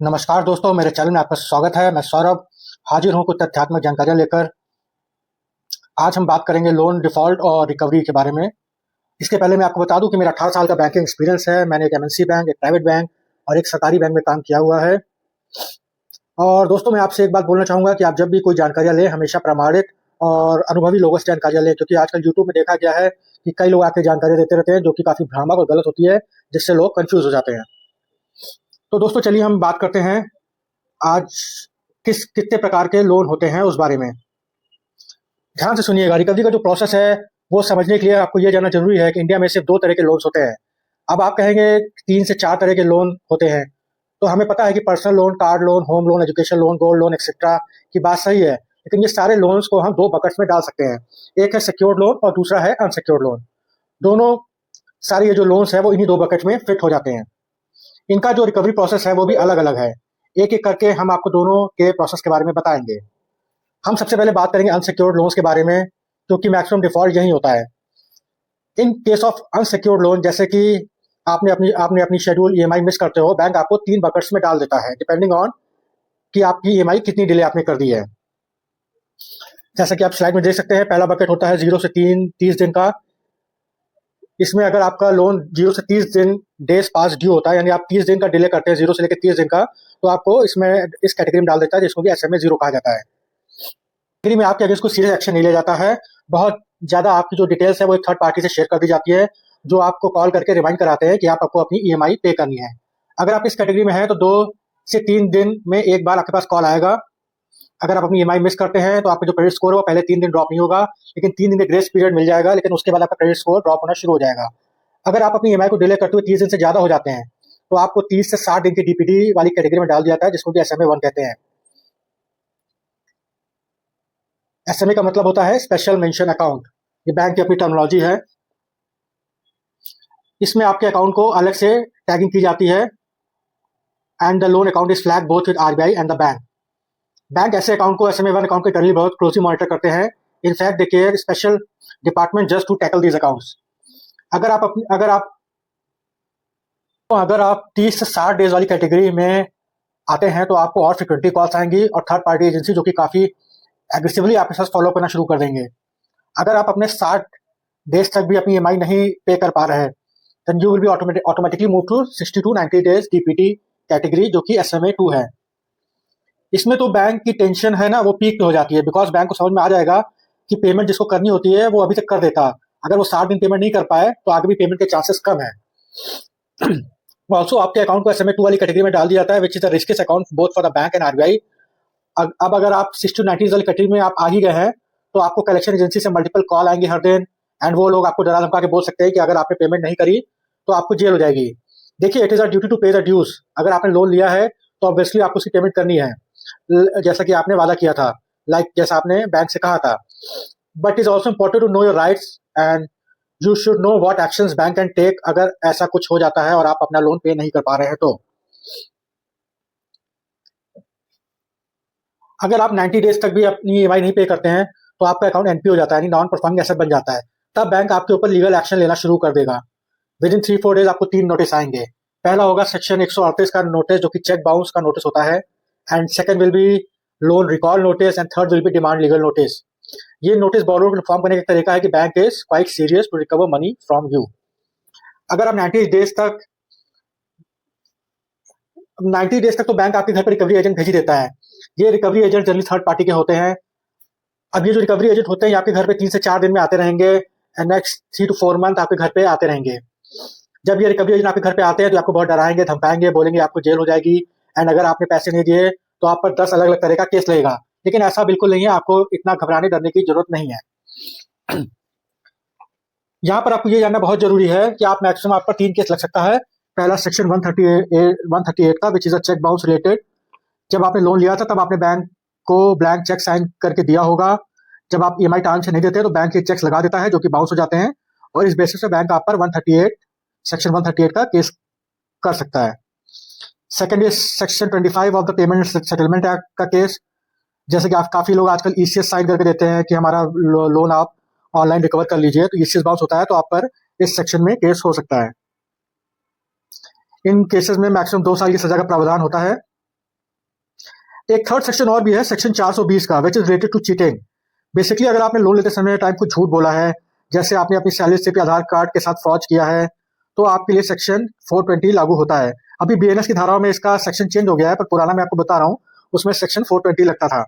नमस्कार दोस्तों, मेरे चैनल में आपका स्वागत है। मैं सौरभ हाजिर हूँ कुछ तथ्यात्मक जानकारियाँ लेकर। आज हम बात करेंगे लोन डिफ़ॉल्ट और रिकवरी के बारे में। इसके पहले मैं आपको बता दूं कि मेरा 18 साल का बैंकिंग एक्सपीरियंस है। मैंने एक एमएनसी बैंक, एक प्राइवेट बैंक और एक सरकारी बैंक में काम किया हुआ है। और दोस्तों, मैं आपसे एक बात बोलना चाहूँगा कि आप जब भी कोई जानकारियाँ लें, हमेशा प्रमाणित और अनुभवी लोगों से जानकारियाँ लें, क्योंकि आजकल यूट्यूब में देखा गया है कि कई लोग आके जानकारियाँ देते रहते हैं, जो कि काफ़ी भ्रामक और गलत होती है, जिससे लोग कन्फ्यूज़ हो जाते हैं। तो दोस्तों, चलिए हम बात करते हैं आज कितने प्रकार के लोन होते हैं उस बारे में। ध्यान से सुनिएगा। रिकवरी का जो प्रोसेस है वो समझने के लिए आपको ये जानना जरूरी है कि इंडिया में सिर्फ दो तरह के लोन्स होते हैं। अब आप कहेंगे 3 से 4 तरह के लोन होते हैं, तो हमें पता है कि personal loan, car loan, home loan, education loan, gold loan etcetera की बात सही है। लेकिन ये सारे लोन्स को हम दो बकेट्स में डाल सकते हैं। एक है सिक्योर्ड लोन और दूसरा है अनसिक्योर्ड लोन। दोनों सारे ये जो लोन्स है वो इन्हीं दो बकेट में फिट हो जाते हैं। इनका जो रिकवरी प्रोसेस है वो भी अलग अलग है। एक एक करके हम आपको दोनों के प्रोसेस के बारे में बताएंगे। हम सबसे पहले बात करेंगे अनसिक्योर्ड लोन्स के बारे में, क्योंकि मैक्सिमम डिफॉल्ट यही होता है। In case of unsecured loan, जैसे कि आपने अपनी शेड्यूल ईएमआई मिस करते हो, बैंक आपको 3 बकेट्स में डाल देता है, डिपेंडिंग ऑन कि आपकी ईएमआई कितनी डिले आपने कर दी है। जैसा कि आप स्लाइड में देख सकते हैं, पहला बकेट होता है 0 से 3 30 दिन का। इसमें अगर आपका लोन 0 से 30 दिन डेज पास ड्यू होता है, यानी आप 30 दिन का डिले करते हैं, 0 से लेकर 30 दिन का, तो आपको इसमें इस कैटेगरी में डाल देता है, जिसको कि एसएमए 0 कहा जाता है। कैटेगरी में आपके अगेंस्ट कोई सीरियस एक्शन नहीं लिया जाता है। बहुत ज़्यादा आपकी जो डिटेल्स है वो एक थर्ड पार्टी से शेयर कर दी जाती है, जो आपको कॉल करके रिमाइंड कराते हैं कि आपको अपनी ईएमआई पे करनी है। अगर आप इस कैटेगरी में हैं तो 2 से 3 दिन में एक बार आपके पास कॉल आएगा। अगर आप अपनी ईएमआई मिस करते हैं तो आपका जो क्रेडिट स्कोर है वो पहले 3 दिन ड्रॉप नहीं होगा, लेकिन 3 दिन का ग्रेस पीरियड मिल जाएगा, लेकिन उसके बाद आपका क्रेडिट स्कोर ड्रॉप होना शुरू हो जाएगा। अगर आप अपनी ईएमआई को डिले करते हुए 30 दिन से ज़्यादा हो जाते हैं, तो आपको 30 से 60 दिन की डीपीडी वाली कैटेगरी में डाल दिया जाता है, जिसको कि एसएमए 1 कहते हैं। एसएमए का मतलब होता है स्पेशल मेंशन अकाउंट। ये बैंक की अपनी टर्मिनोलॉजी है। इसमें आपके अकाउंट को अलग से टैगिंग की जाती है, and the loan account is flag both with RBI and the bank. Bank ऐसे अकाउंट को एसएमए 1 अकाउंट के करली बहुत क्लोजली मॉनिटर करते हैं। In fact they care special department just to tackle these accounts. अगर आप अपनी अगर आप 30 से 60 डेज वाली कैटेगरी में आते हैं, तो आपको और फ्रिक्वेंटली कॉल्स आएंगी और थर्ड पार्टी एजेंसी जो कि काफ़ी एग्रेसिवली आपके साथ फॉलो करना शुरू कर देंगे। अगर आप अपने 60 डेज तक भी अपनी ईएमआई नहीं पे कर पा रहे हैं, then you will be automatically move to 60 to 90 days DPT category, जो कि एसएमए 2 है। इसमें तो बैंक की टेंशन है ना, वो पीक पे हो जाती है, बिकॉज बैंक को समझ में आ जाएगा कि पेमेंट जिसको करनी होती है वो अभी तक कर देता। अगर वो 60 दिन पेमेंट नहीं कर पाए तो आगे भी पेमेंट के चांसेस कम है। ऑल्सो आपके अकाउंट को एसएमए 2 वाली कैटेगरी में डाल दिया जाता है, which is the riskiest account both for the bank and RBI. अब अगर आप 60 to 90 वाली कैटेगरी में आप आ ही गए हैं, तो आपको कलेक्शन एजेंसी से मल्टीपल कॉल आएंगे हर दिन, एंड वो लोग आपको डरा धमका के बोल सकते हैं कि अगर आपने पेमेंट नहीं करी तो आपको जेल हो जाएगी। देखिए, it is a duty to pay the dues. अगर आपने लोन लिया है तो ऑब्वियसली आपको उसकी पेमेंट करनी है, जैसा कि आपने वादा किया था, जैसा आपने बैंक से कहा था। But is also important to know your rights, and you should know what actions bank can take अगर ऐसा कुछ हो जाता है और आप अपना लोन पे नहीं कर पा रहे हैं तो। अगर आप 90 डेज तक भी अपनी ईएमआई नहीं पे करते हैं, तो आपका अकाउंट एनपी हो जाता है, यानी नॉन परफॉर्मिंग एसेट बन जाता है। तब बैंक आपके ऊपर लीगल एक्शन लेना शुरू कर देगा। विद इन 3-4 डेज आपको 3 नोटिस आएंगे। पहला होगा सेक्शन 138 का नोटिस, जो कि चेक बाउंस का नोटिस होता है, and second will be loan recall notice, and third will be demand legal notice. ये नोटिस बोरोवर को इन्फॉर्म करने का तरीका है कि bank is quite serious to recover money from you. अगर आप 90 डेज तक तो बैंक आपके घर पर रिकवरी एजेंट भेज ही देता है। ये recovery agent generally third party के होते हैं। अब ये जो रिकवरी एजेंट होते हैं, ये आपके घर पे 3 से 4 दिन में आते रहेंगे, एंड नेक्स्ट 3 to 4 मंथ आपके घर पे आते रहेंगे। जब ये रिकवरी एजेंट आपके घर पे आते हैं तो आपको बहुत डराएंगे, धमकाएंगे, बोलेंगे आपको जेल हो जाएगी, एंड अगर आपने पैसे नहीं दिए तो आप पर 10 अलग अलग तरह का केस लगेगा। लेकिन ऐसा बिल्कुल नहीं है, आपको इतना घबराने डरने की जरूरत नहीं है। यहाँ पर आपको ये जानना बहुत जरूरी है कि आप मैक्सिमम आप पर 3 केस लग सकता है। पहला सेक्शन 138 का, which is a cheque bounce related. जब आपने लोन लिया था तब आपने बैंक को ब्लैंक चेक साइन करके दिया होगा। जब आप ईएमआई टाइम से नहीं देते तो बैंक ये चेक्स लगा देता है, जो कि बाउंस हो जाते हैं, और इस बेसिस पे बैंक आप पर 138 सेक्शन 138 का केस कर सकता है। Second is section 25 of the payment settlement act का केस। जैसे कि आप काफी लोग आजकल ईसीएस साइन करके देते हैं कि हमारा लोन आप ऑनलाइन रिकवर कर लीजिए, तो ईसीएस बाउंस होता है तो आप पर इस सेक्शन में केस हो सकता है। इन केसेस में मैक्सिमम 2 साल की सजा का प्रावधान होता है। एक थर्ड सेक्शन और भी है, सेक्शन 420 का, which is related to cheating. Basically अगर आपने लोन लेते समय टाइम कुछ झूठ बोला है, जैसे आपने अपनी सैलरी स्लिप या आधार कार्ड के साथ फ्रॉड किया है, तो आपके लिए सेक्शन 420 लागू होता है। अभी बीएनएस की धाराओं में इसका सेक्शन चेंज हो गया है, पर पुराना मैं आपको बता रहा हूँ, उसमें सेक्शन 420 लगता था।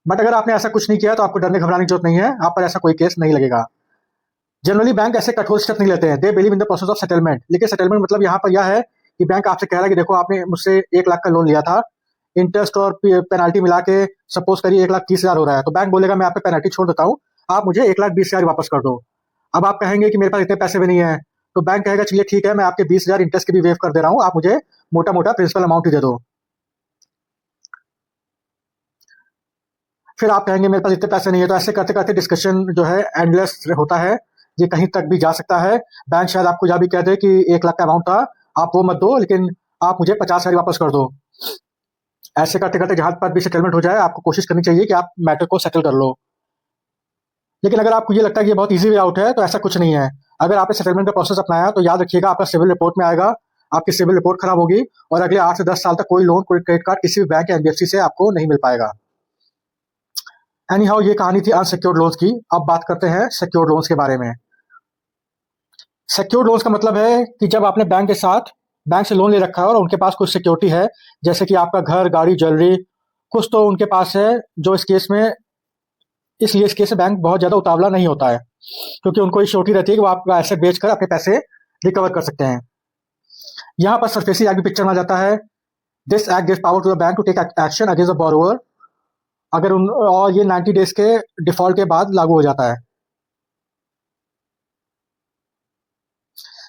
बट अगर आपने ऐसा कुछ नहीं किया तो आपको डरने घबराने की जरूरत नहीं है, आप पर ऐसा कोई केस नहीं लगेगा। जनरली बैंक ऐसे कठोर स्टेप नहीं लेते हैं, they believe in the process of settlement. लेकिन सेटलमेंट मतलब यहाँ पर यह है कि बैंक आपसे कह रहा है कि देखो आपने मुझसे 1 लाख का लोन लिया था, इंटरेस्ट और पेनाल्टी मिला के सपोज करिए 1,30,000 हो रहा है, तो बैंक बोलेगा मैं आप पे पेनाल्टी छोड़ देता हूँ, आप मुझे 1,20,000 वापस कर दो। अब आप कहेंगे कि मेरे पास इतने पैसे भी नहीं है, तो बैंक कहेगा चलिए ठीक है, मैं आपके 20,000 इंटरेस्ट के भी वेव कर दे रहा हूँ, आप मुझे मोटा मोटा प्रिंसिपल अमाउंट ही दे दो। फिर आप कहेंगे मेरे पास इतने पैसे नहीं है, तो ऐसे करते करते डिस्कशन जो है एंडलेस होता है, ये कहीं तक भी जा सकता है। बैंक शायद आपको यह भी कह दे कि 1 लाख का अमाउंट था, आप वो मत दो, लेकिन आप मुझे 50,000 वापस कर दो। ऐसे करते करते जहां पर भी सेटलमेंट हो जाए, आपको कोशिश करनी चाहिए कि आप मैटर को सेटल कर लो। लेकिन अगर आपको ये लगता है कि ये बहुत ईजी वे आउट है, तो ऐसा कुछ नहीं है। अगर आपने सेटलमेंट का प्रोसेस अपनाया तो याद रखिएगा आपका सिविल रिपोर्ट में आएगा, आपकी सिविल रिपोर्ट खराब होगी और अगले 8 से 10 साल तक कोई लोन, कोई क्रेडिट कार्ड किसी भी बैंक या एनबीएफसी से आपको नहीं मिल पाएगा। एनी हाउ, ये कहानी थी अनसिक्योर्ड लोन्स की। अब बात करते हैं सिक्योर्ड लोन्स के बारे में। सिक्योर्ड लोन्स का मतलब है कि जब आपने बैंक से लोन ले रखा है और उनके पास कुछ सिक्योरिटी है, जैसे कि आपका घर, गाड़ी, ज्वेलरी, कुछ तो उनके पास है, जो इसलिए इस केस में बैंक बहुत ज्यादा उतावला नहीं होता है, क्योंकि उनको ये श्योरिटी रहती है कि वो आपका एसेट बेचकर अपने पैसे रिकवर कर सकते हैं। यहाँ पर सरफेसी एक्ट भी पिक्चर में आ जाता है। This act gives power to the bank to take action against the borrower, और ये 90 डेज के डिफॉल्ट के बाद लागू हो जाता है।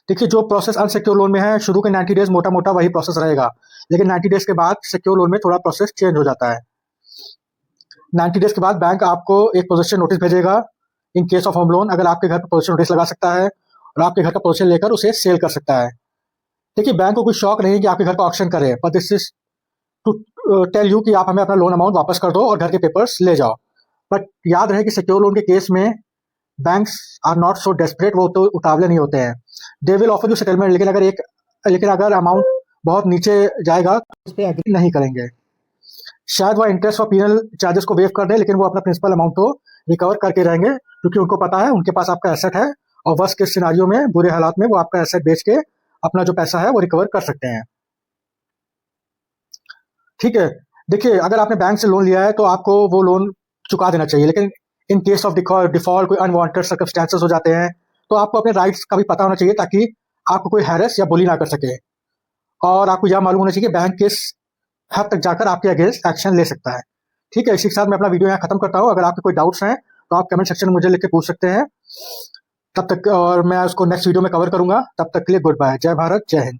देखिए, जो प्रोसेस अनसिक्योर लोन में है, शुरू के 90 डेज मोटा मोटा वही प्रोसेस रहेगा, लेकिन 90 डेज के बाद सिक्योर लोन में थोड़ा प्रोसेस चेंज हो जाता है। 90 डेज के बाद बैंक आपको एक पोजीशन नोटिस भेजेगा। In case of home loan, अगर आपके घर पर पोजीशन नोटिस लगा सकता है और आपके घर का पोजीशन लेकर उसे सेल कर सकता है। देखिए, बैंक को कोई शौक नहीं कि आपके घर का ऑक्शन करे, पर this is to tell you कि आप हमें अपना लोन अमाउंट वापस कर दो और घर के पेपर्स ले जाओ। बट याद रहे कि सिक्योर लोन के केस में banks are not so desperate, वो तो उतावले नहीं होते हैं। They will offer you settlement, लेकिन अगर अमाउंट बहुत नीचे जाएगा तो उस पर एग्री नहीं करेंगे। शायद वह इंटरेस्ट और पीनल चार्जेस को वेव कर दे, लेकिन वो अपना प्रिंसिपल अमाउंट तो रिकवर करके रहेंगे, क्योंकि उनको पता है उनके पास आपका एसेट है, और वर्स्ट केस सिनारियो में, बुरे हालात में, वो आपका एसेट बेच के अपना जो पैसा है वो रिकवर कर सकते हैं। ठीक है। देखिए, अगर आपने बैंक से लोन लिया है तो आपको वो लोन चुका देना चाहिए, लेकिन इन केस ऑफ डिफॉल्ट कोई अनवांटेड सर्कमस्टेंसेस हो जाते हैं, तो आपको अपने राइट्स का भी पता होना चाहिए, ताकि आपको कोई हैरेस या बुली ना कर सके। और आपको यह मालूम होना चाहिए कि बैंक किस हद तक जाकर आपके अगेंस्ट एक्शन ले सकता है। ठीक है, इसी के साथ मैं अपना वीडियो यहाँ खत्म करता हूँ। अगर आपके कोई डाउट्स हैं तो आप कमेंट सेक्शन में मुझे लिख के पूछ सकते हैं। तब तक, और मैं उसको नेक्स्ट वीडियो में कवर करूंगा। तब तक के लिए गुड बाय, जय भारत, जय हिंद।